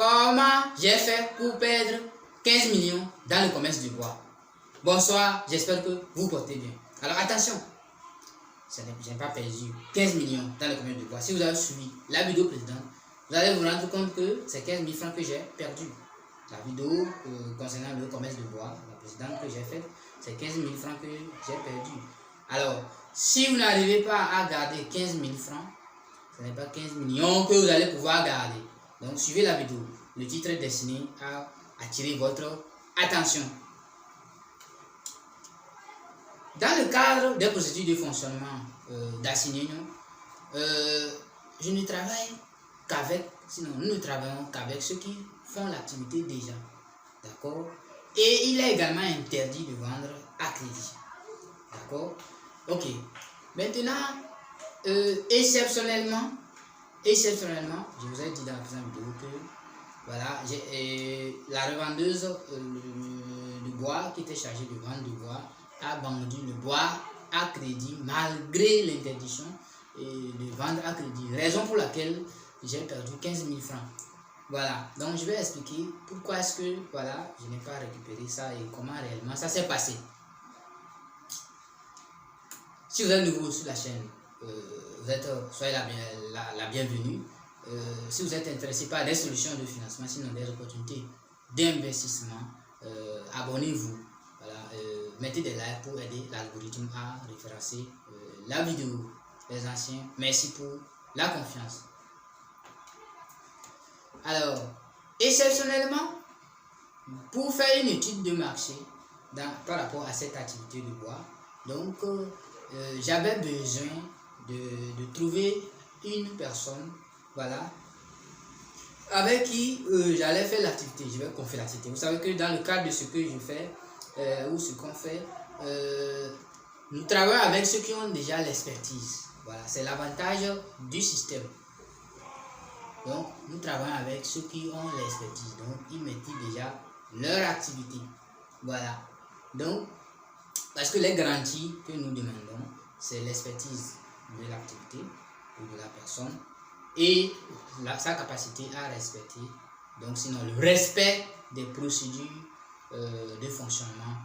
comment j'ai fait pour perdre 15 millions dans le commerce du bois? Bonsoir, j'espère que vous portez bien. Alors attention, je n'ai pas perdu 15 millions dans le commerce du bois. Si vous avez suivi la vidéo précédente, vous allez vous rendre compte que c'est 15 000 francs que j'ai perdu. La vidéo concernant le commerce du bois, la précédente que j'ai faite, c'est 15 000 francs que j'ai perdu. Alors, si vous n'arrivez pas à garder 15 000 francs, ce n'est pas 15 millions que vous allez pouvoir garder. Donc, suivez la vidéo. Le titre est destiné à attirer votre attention. Dans le cadre des procédures de fonctionnement d'Assinino, je ne travaille qu'avec, sinon nous ne travaillons qu'avec ceux qui font l'activité déjà. D'accord? Et il est également interdit de vendre à crédit. D'accord? Ok. Maintenant, exceptionnellement, je vous ai dit dans la présente vidéo que voilà, la revendeuse du bois qui était chargée de vendre du bois a vendu le bois à crédit malgré l'interdiction de vendre à crédit. Raison pour laquelle j'ai perdu 15 000 francs. Voilà, donc je vais expliquer pourquoi est-ce que voilà, je n'ai pas récupéré ça et comment réellement ça s'est passé. Si vous êtes nouveau sur la chaîne, soyez la bienvenue. Si vous êtes intéressé par des solutions de financement, sinon des opportunités d'investissement, abonnez-vous. Voilà, mettez des likes pour aider l'algorithme à référencer la vidéo. Les anciens, merci pour la confiance. Alors, exceptionnellement, pour faire une étude de marché par rapport à cette activité de bois, donc j'avais besoin de trouver une personne, voilà, avec qui j'allais faire l'activité, je vais confier l'activité. Vous savez que dans le cadre de ce que je fais, ou ce qu'on fait, nous travaillons avec ceux qui ont déjà l'expertise. Voilà, c'est l'avantage du système. Donc, nous travaillons avec ceux qui ont l'expertise. Donc, ils maîtrisent déjà leur activité. Voilà. Donc, parce que les garanties que nous demandons, c'est l'expertise de l'activité ou de la personne et sa capacité à respecter. Donc, sinon, le respect des procédures de fonctionnement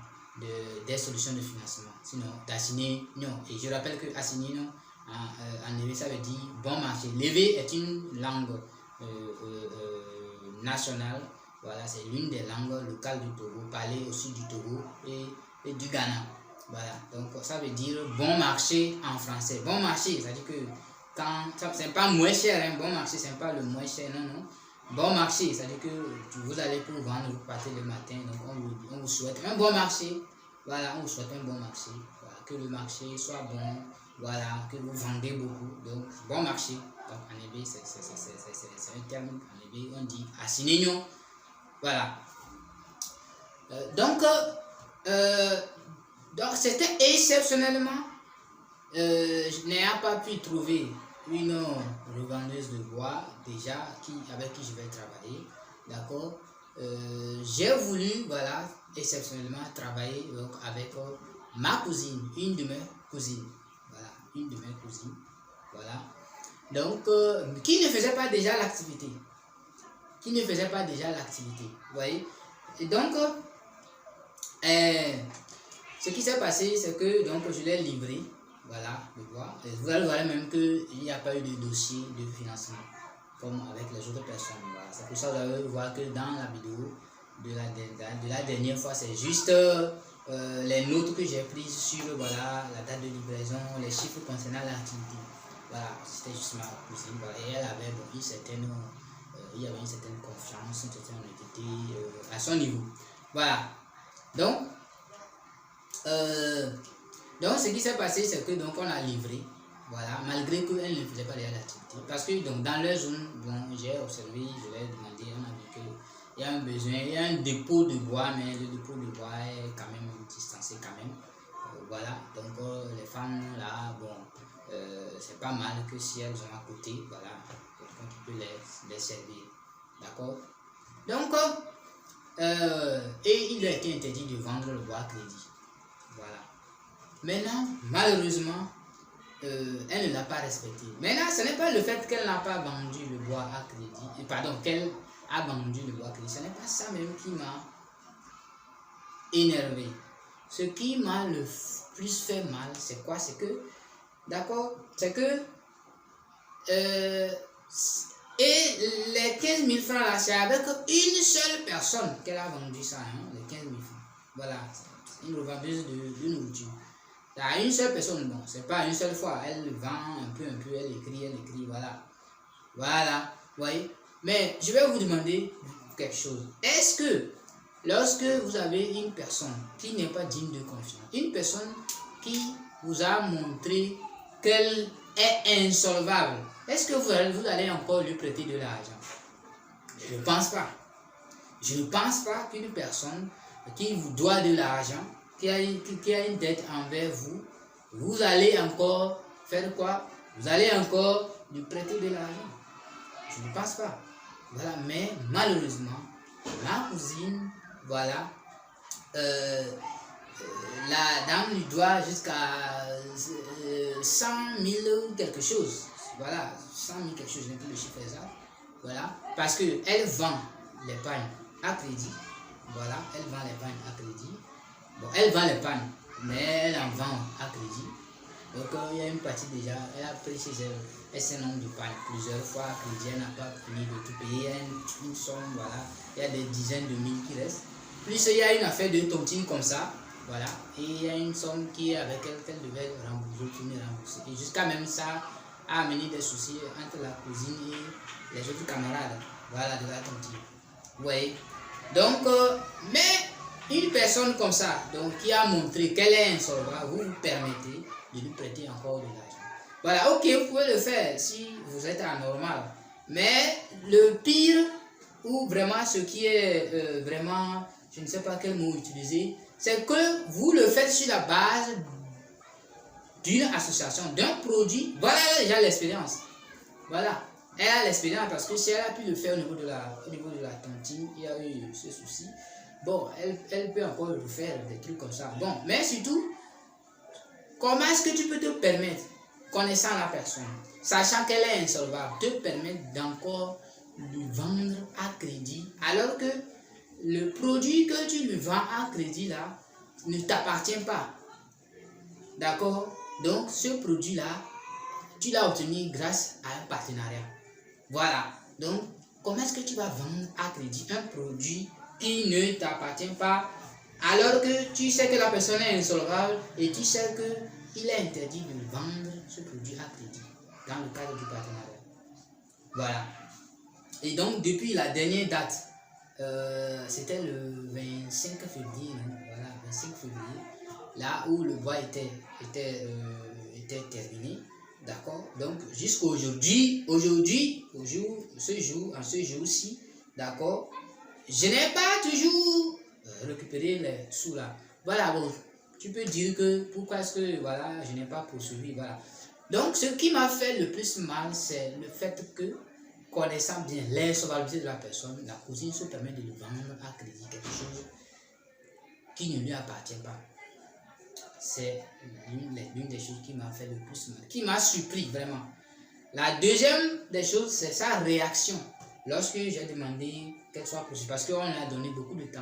des solutions de financement. Sinon, d'assigner, non. Et je rappelle que assigner, non, en éveil, ça veut dire bon marché. L'éveil est une langue nationale. Voilà, c'est l'une des langues locales du Togo, parlée aussi du Togo et du Ghana. Voilà, donc ça veut dire bon marché en français. Bon marché, c'est-à-dire que quand c'est pas moins cher, hein, bon marché, c'est pas le moins cher, non, non. Bon marché, c'est-à-dire que vous allez pour vendre, vous partez le matin, donc on vous souhaite un bon marché. Voilà, on vous souhaite un bon marché. Voilà, que le marché soit bon, voilà, que vous vendez beaucoup. Donc, bon marché. Donc, en hébreu, c'est un terme, en hébreu, on dit assinignon. Voilà. Donc, c'était exceptionnellement, je n'ai pas pu trouver une revendeuse de bois déjà avec qui je vais travailler. D'accord. J'ai voulu, voilà, exceptionnellement travailler donc, avec ma cousine, une de mes cousines. Voilà, une de mes cousines. Voilà. Donc, qui ne faisait pas déjà l'activité. Qui ne faisait pas déjà l'activité. Vous voyez. Et donc, ce qui s'est passé, c'est que donc, je l'ai livré. Voilà, le bois. Et vous allez voir même qu'il n'y a pas eu de dossier de financement comme avec les autres personnes. Voilà. C'est pour ça que vous allez voir que dans la vidéo de la dernière fois, c'est juste les notes que j'ai prises sur voilà, la date de livraison, les chiffres concernant l'activité. Voilà, c'était juste ma cousine. Voilà. Et elle avait bon, il y avait une certaine confiance, une certaine honnêteté à son niveau. Voilà. Donc ce qui s'est passé, c'est que donc on a livré, voilà, malgré qu'elle ne faisait pas déjà l'activité. Parce que donc dans leur zone, bon, j'ai observé, je l'ai demandé, on a vu qu'il y a un besoin, il y a un dépôt de bois, mais le dépôt de bois est quand même distancé quand même. Voilà, donc les femmes là, bon, c'est pas mal que si elles ont à côté, voilà, quelqu'un qui peut les servir. D'accord. Donc, et il a été interdit de vendre le bois à crédit. Voilà. Maintenant, malheureusement, elle ne l'a pas respecté. Maintenant, ce n'est pas le fait qu'elle n'a pas vendu le bois à crédit, pardon, qu'elle a vendu le bois à crédit. Ce n'est pas ça même qui m'a énervé. Ce qui m'a le plus fait mal, c'est quoi? C'est que, d'accord, c'est que, et les 15 000 francs là, c'est avec une seule personne qu'elle a vendu ça, hein, les 15 000 francs. Voilà, une revendeuse de nourriture. À une seule personne, bon, c'est pas une seule fois, elle vend un peu, elle écrit, voilà. Voilà, vous voyez. Mais je vais vous demander quelque chose. Est-ce que lorsque vous avez une personne qui n'est pas digne de confiance, une personne qui vous a montré qu'elle est insolvable, est-ce que vous allez encore lui prêter de l'argent? Je ne pense pas. Je ne pense pas qu'une personne qui vous doit de l'argent, qui a une dette envers vous, vous allez encore faire quoi? Vous allez encore lui prêter de l'argent. Je ne pense pas. Voilà, mais malheureusement, ma cousine, voilà, la dame lui doit jusqu'à 100 000 quelque chose. Voilà, 100 000 quelque chose, je n'ai plus le chiffre exact. Voilà, parce qu'elle vend l'épargne à crédit. Voilà, elle vend l'épargne à crédit. Bon, elle vend l'épargne, mais elle en vend à crédit. Donc, il y a une partie déjà, elle a pris chez elle un certain nombre d'épargne plusieurs fois à crédit, elle n'a pas fini de tout payer, il y a une somme, voilà, il y a des dizaines de mille qui restent. Plus il y a une affaire de tontine comme ça, voilà, et il y a une somme qui est avec elle qu'elle devait rembourser. Et jusqu'à même ça a amené des soucis entre la cousine et les autres camarades, voilà, de la tontine. Oui. Donc, mais une personne comme ça, donc qui a montré qu'elle est insolvable, vous vous permettez de lui prêter encore de l'argent. Voilà, ok, vous pouvez le faire si vous êtes anormal. Mais le pire, ou vraiment ce qui est vraiment, je ne sais pas quel mot utiliser, c'est que vous le faites sur la base d'une association, d'un produit. Voilà déjà l'expérience. Voilà. Elle a l'expérience parce que si elle a pu le faire au niveau de la tontine, il y a eu ce souci. Bon, elle peut encore le faire, des trucs comme ça. Bon, mais surtout, comment est-ce que tu peux te permettre, connaissant la personne, sachant qu'elle est insolvable, te permettre d'encore lui vendre à crédit, alors que le produit que tu lui vends à crédit là ne t'appartient pas. D'accord? Donc, ce produit-là, tu l'as obtenu grâce à un partenariat. Voilà. Donc, comment est-ce que tu vas vendre à crédit un produit qui ne t'appartient pas, alors que tu sais que la personne est insolvable et tu sais qu'il est interdit de vendre ce produit à crédit dans le cadre du partenariat. Voilà. Et donc, depuis la dernière date, c'était le 25 février, voilà, 25 février, là où le bois était terminé. D'accord? Donc, jusqu'à aujourd'hui, en ce jour-ci, d'accord, je n'ai pas toujours récupéré les sous là. Voilà, bon, tu peux dire que pourquoi est-ce que, voilà, je n'ai pas poursuivi, voilà. Donc, ce qui m'a fait le plus mal, c'est le fait que, connaissant bien l'insolvabilité de la personne, la cousine se permet de lui vendre à crédit quelque chose qui ne lui appartient pas. C'est l'une des choses qui m'a fait le plus mal, qui m'a surpris vraiment. La deuxième des choses, c'est sa réaction. Lorsque j'ai demandé qu'elle soit poursuivie, parce qu'on a donné beaucoup de temps,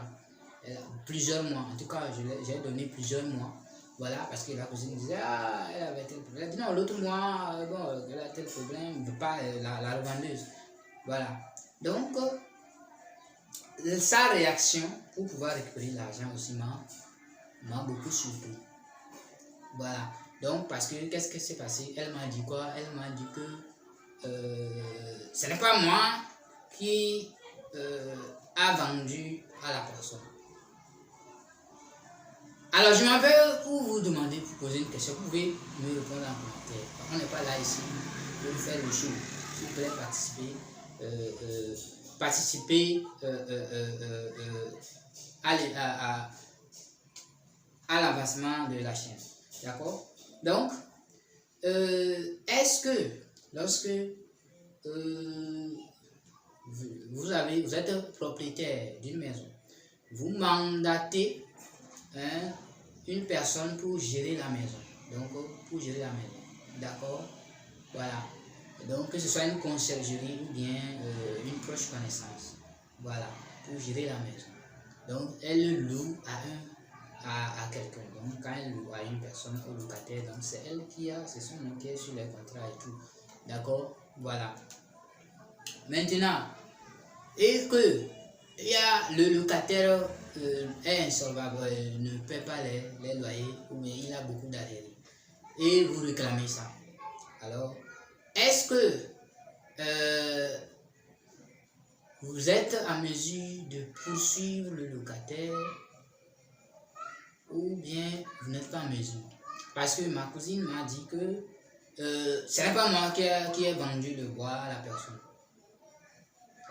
plusieurs mois, en tout cas j'ai donné plusieurs mois, voilà, parce que la cousine disait, ah, elle avait tel problème. Elle dit non, l'autre mois, bon, elle a tel problème, pas la revendeuse. Voilà. Donc, sa réaction pour pouvoir récupérer l'argent aussi m'a beaucoup surpris. Voilà. Donc, parce que qu'est-ce qui s'est passé? Elle m'a dit quoi? Elle m'a dit que ce n'est pas moi qui a vendu à la personne. Alors, je m'en vais pour vous demander, pour poser une question. Vous pouvez me répondre en commentaire. On n'est pas là ici pour faire le show. S'il vous plaît, participer à l'avancement de la chaîne. D'accord? Donc, est-ce que lorsque vous êtes propriétaire d'une maison, vous mandatez une personne pour gérer la maison. Donc, pour gérer la maison. D'accord? Voilà. Donc, que ce soit une conciergerie ou bien une proche connaissance. voilà, pour gérer la maison. Donc, elle le loue à quelqu'un. Donc, quand elle loue à une personne, au locataire, donc c'est elle qui a, c'est son nom qui est sur les contrats et tout. D'accord? Voilà. Maintenant, et que il y a le locataire est insolvable, ne paie pas les loyers, ou bien il a beaucoup d'arriérés. Et vous réclamez ça. Alors, est-ce que vous êtes en mesure de poursuivre le locataire ou bien vous n'êtes pas en mesure? Parce que ma cousine m'a dit que ce n'est pas moi qui ai vendu le bois à la personne.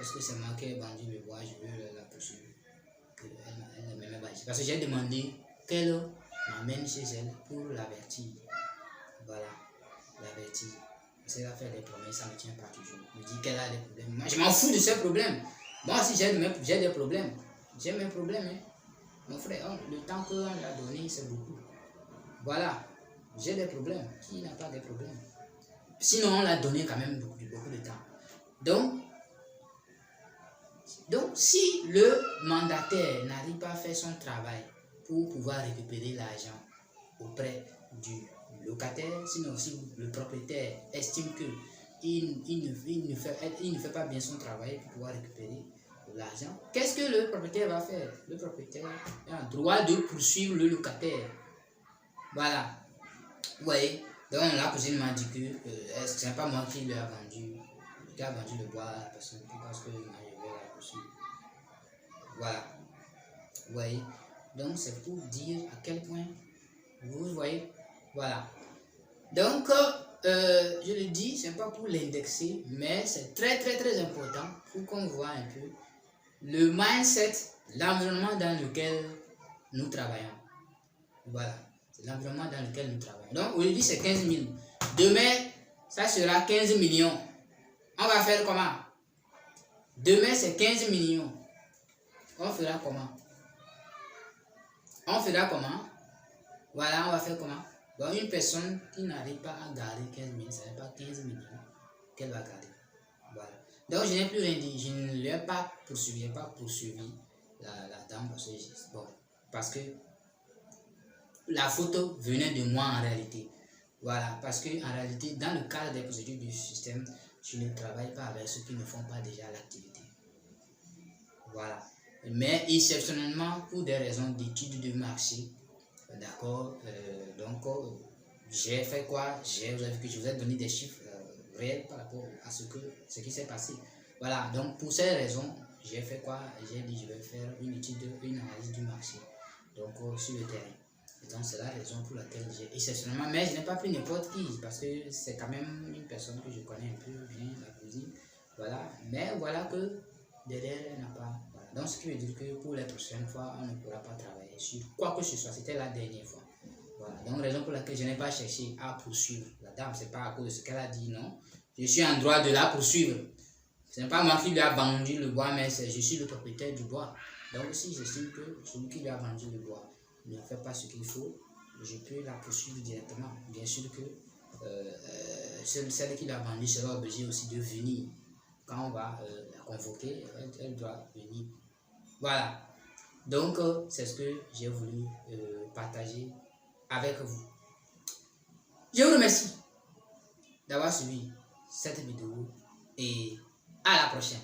Est-ce que c'est moi qui ai vendu le bois? Je veux la poursuivre. Elle ne m'aimait pas ici. Parce que j'ai demandé qu'elle m'amène chez elle pour l'avertir. Voilà, l'avertir. Parce qu'elle a fait des promesses, ça ne me tient pas toujours. Elle me dit qu'elle a des problèmes. Moi, je m'en fous de ces problèmes. Moi aussi, j'ai des problèmes. J'ai mes problèmes. Hein. Mon frère, le temps qu'on l'a donné, c'est beaucoup. Voilà, j'ai des problèmes. Qui n'a pas des problèmes? Sinon, on l'a donné quand même beaucoup de temps. Donc, si le mandataire n'arrive pas à faire son travail pour pouvoir récupérer l'argent auprès du locataire, sinon si le propriétaire estime qu'il ne fait pas bien son travail pour pouvoir récupérer l'argent, qu'est-ce que le propriétaire va faire? Le propriétaire a le droit de poursuivre le locataire. Voilà. Vous voyez? Donc la cousine m'a dit que ce n'est pas moi qui lui a vendu le bois à la personne parce que je vais la poursuivre. Voilà. Vous voyez? Donc c'est pour dire à quel point vous voyez. Voilà. Donc je le dis, c'est pas pour l'indexer, mais c'est très important pour qu'on voit un peu le mindset, l'environnement dans lequel nous travaillons. Voilà. C'est l'environnement dans lequel nous travaillons. Donc aujourd'hui c'est 15 000. Demain, ça sera 15 millions. On va faire comment? Demain c'est 15 millions. On fera comment? Voilà, on va faire comment? Donc une personne qui n'arrive pas à garder 15 000, ce n'est pas 15 millions qu'elle va garder. Voilà. Donc je n'ai plus rien dit. Je ne l'ai pas poursuivi, la dame parce que la photo venait de moi en réalité. Voilà, parce que en réalité, dans le cadre des procédures du système, je ne travaille pas avec ceux qui ne font pas déjà l'activité. Voilà. Mais exceptionnellement, pour des raisons d'études de marché, d'accord, j'ai fait quoi? Vous avez vu que je vous ai donné des chiffres réels par rapport à ce qui s'est passé. Voilà, donc pour ces raisons, j'ai fait quoi? J'ai dit je vais faire une analyse du marché, donc sur le terrain. Et donc c'est la raison pour laquelle j'ai exceptionnellement, mais je n'ai pas pris n'importe qui, parce que c'est quand même une personne que je connais un peu bien, la cousine. Voilà, mais voilà que derrière elle n'a pas. Voilà. Donc ce qui veut dire que pour les prochaines fois, on ne pourra pas travailler sur quoi que ce soit. C'était la dernière fois. Voilà, donc raison pour laquelle je n'ai pas cherché à poursuivre la dame, c'est pas à cause de ce qu'elle a dit, non. Je suis en droit de la poursuivre. Ce n'est pas moi qui lui a vendu le bois, mais je suis le propriétaire du bois. Donc si j'estime que celui qui lui a vendu le bois ne fait pas ce qu'il faut, je peux la poursuivre directement. Bien sûr que celle qui l'a vendu sera obligée aussi de venir. Quand on va la convoquer, elle doit venir. Voilà. Donc, c'est ce que j'ai voulu partager avec vous. Je vous remercie d'avoir suivi cette vidéo et à la prochaine.